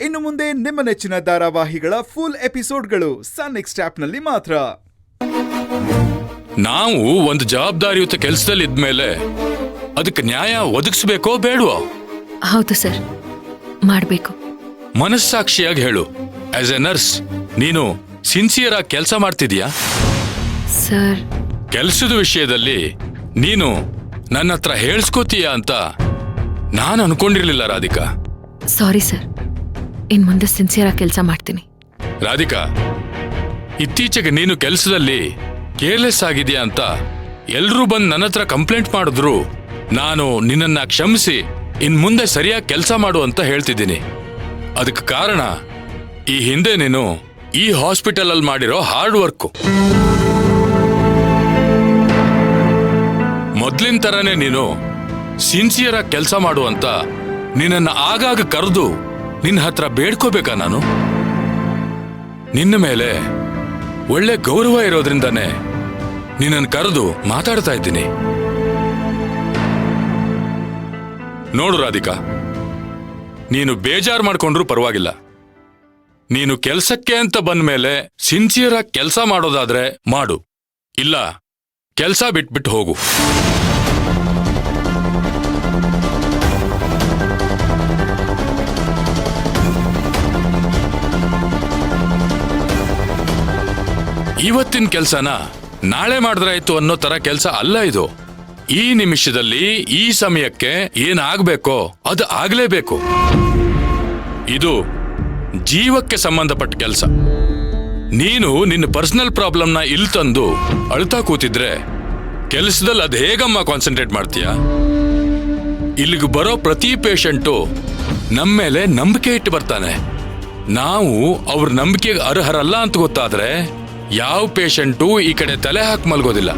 ಇನ್ನು ಮುಂದೆ ನಿಮ್ಮ ನೆಚ್ಚಿನ ಧಾರಾವಾಹಿಗಳ ಫುಲ್ ಎಪಿಸೋಡ್ಗಳು ಸನ್ ನೆಕ್ಸ್ಟ್ ಆಪ್ನಲ್ಲಿ ಮಾತ್ರ. ನಾವು ಒಂದು ಜವಾಬ್ದಾರಿಯುತ ಕೆಲಸದಲ್ಲಿ ಇದ್ಮೇಲೆ ಅದಕ್ಕೆ ನ್ಯಾಯ ಒದಗಿಸ್ಬೇಕೋ ಬೇಡವೋ? ಹೌದು ಸರ್, ಮಾಡಬೇಕು. ಮನಸ್ಸಾಕ್ಷಿಯಾಗಿ ಹೇಳು, ಆಸ್ ಎ ನರ್ಸ್ ನೀನು ಸಿನ್ಸಿಯರ್ ಆಗಿ ಕೆಲಸ ಮಾಡ್ತಿದ್ಯಾ? ಸರ್, ಕೆಲಸದ ವಿಷಯದಲ್ಲಿ ನೀನು ನನ್ನ ಹತ್ರ ಹೇಳ್ಸ್ಕೋತೀಯ ಅಂತ ನಾನು ಅನ್ಕೊಂಡಿರ್ಲಿಲ್ಲ ರಾಧಿಕಾ. ಸಾರಿ ಸರ್, ಇನ್ ಮುಂದೆ ಸಿನ್ಸಿಯರ್ ಆಗಿ ಕೆಲಸ ಮಾಡ್ತೀನಿ. ರಾಧಿಕಾ, ಇತ್ತೀಚೆಗೆ ನೀನು ಕೆಲಸದಲ್ಲಿ ಕೇರ್ಲೆಸ್ ಆಗಿದ್ಯಾ ಅಂತ ಎಲ್ರೂ ಬಂದು ನನ್ನ ಹತ್ರ ಕಂಪ್ಲೇಂಟ್ ಮಾಡಿದ್ರು ನಾನು ನಿನ್ನನ್ನ ಕ್ಷಮಿಸಿ ಇನ್ ಮುಂದೆ ಸರಿಯಾಗಿ ಕೆಲಸ ಮಾಡು ಅಂತ ಹೇಳ್ತಿದ್ದೀನಿ. ಅದಕ್ಕೆ ಕಾರಣ ಈ ಹಿಂದೆ ನೀನು ಈ ಹಾಸ್ಪಿಟಲ್ ಅಲ್ಲಿ ಮಾಡಿರೋ ಹಾರ್ಡ್ ವರ್ಕ್. ಮೊದ್ಲಿನ ತರನೇ ನೀನು ಸಿನ್ಸಿಯರ್ ಆಗಿ ಕೆಲಸ ಮಾಡು ಅಂತ ನಿನ್ನನ್ನು ಆಗಾಗ ಕರೆದು ನಿನ್ನ ಹತ್ರ ಬೇಡ್ಕೋಬೇಕಾ? ನಾನು ನಿನ್ನ ಮೇಲೆ ಒಳ್ಳೆ ಗೌರವ ಇರೋದ್ರಿಂದಾನೆ ನಿನ್ನನ್ನು ಕರೆದು ಮಾತಾಡ್ತಾ ಇದ್ದೀನಿ. ನೋಡು ರಾಧಿಕಾ, ನೀನು ಬೇಜಾರು ಮಾಡ್ಕೊಂಡ್ರೂ ಪರವಾಗಿಲ್ಲ. ನೀನು ಕೆಲ್ಸಕ್ಕೆ ಅಂತ ಬಂದ ಮೇಲೆ ಸಿನ್ಸಿಯರ್ ಆಗಿ ಕೆಲಸ ಮಾಡೋದಾದ್ರೆ ಮಾಡು, ಇಲ್ಲ ಕೆಲಸ ಬಿಟ್ಬಿಟ್ಟು ಹೋಗು. ಇವತ್ತಿನ ಕೆಲ್ಸನ ನಾಳೆ ಮಾಡಿದ್ರಾಯ್ತು ಅನ್ನೋ ತರ ಕೆಲಸ ಅಲ್ಲ ಇದು. ಈ ನಿಮಿಷದಲ್ಲಿ ಈ ಸಮಯಕ್ಕೆ ಏನಾಗ್ಬೇಕೋ ಅದು ಆಗ್ಲೇಬೇಕು. ಇದು ಜೀವಕ್ಕೆ ಸಂಬಂಧಪಟ್ಟ ಕೆಲಸ. ನೀನು ನಿನ್ನ ಪರ್ಸನಲ್ ಪ್ರಾಬ್ಲಮ್ನ ಇಲ್ಲಿ ತಂದು ಅಳ್ತಾ ಕೂತಿದ್ರೆ ಕೆಲಸದಲ್ಲಿ ಅದು ಹೇಗಮ್ಮ ಕಾನ್ಸಂಟ್ರೇಟ್ ಮಾಡ್ತೀಯ? ಇಲ್ಲಿಗೆ ಬರೋ ಪ್ರತಿ ಪೇಷಂಟು ನಮ್ಮ ಮೇಲೆ ನಂಬಿಕೆ ಇಟ್ಟು ಬರ್ತಾನೆ. ನಾವು ಅವ್ರ ನಂಬಿಕೆಗೆ ಅರ್ಹರಲ್ಲ ಅಂತ ಗೊತ್ತಾದ್ರೆ ಯಾವ ಪೇಷಂಟು ಈ ಕಡೆ ತಲೆ ಹಾಕಿ ಮಲ್ಗೋದಿಲ್ಲ.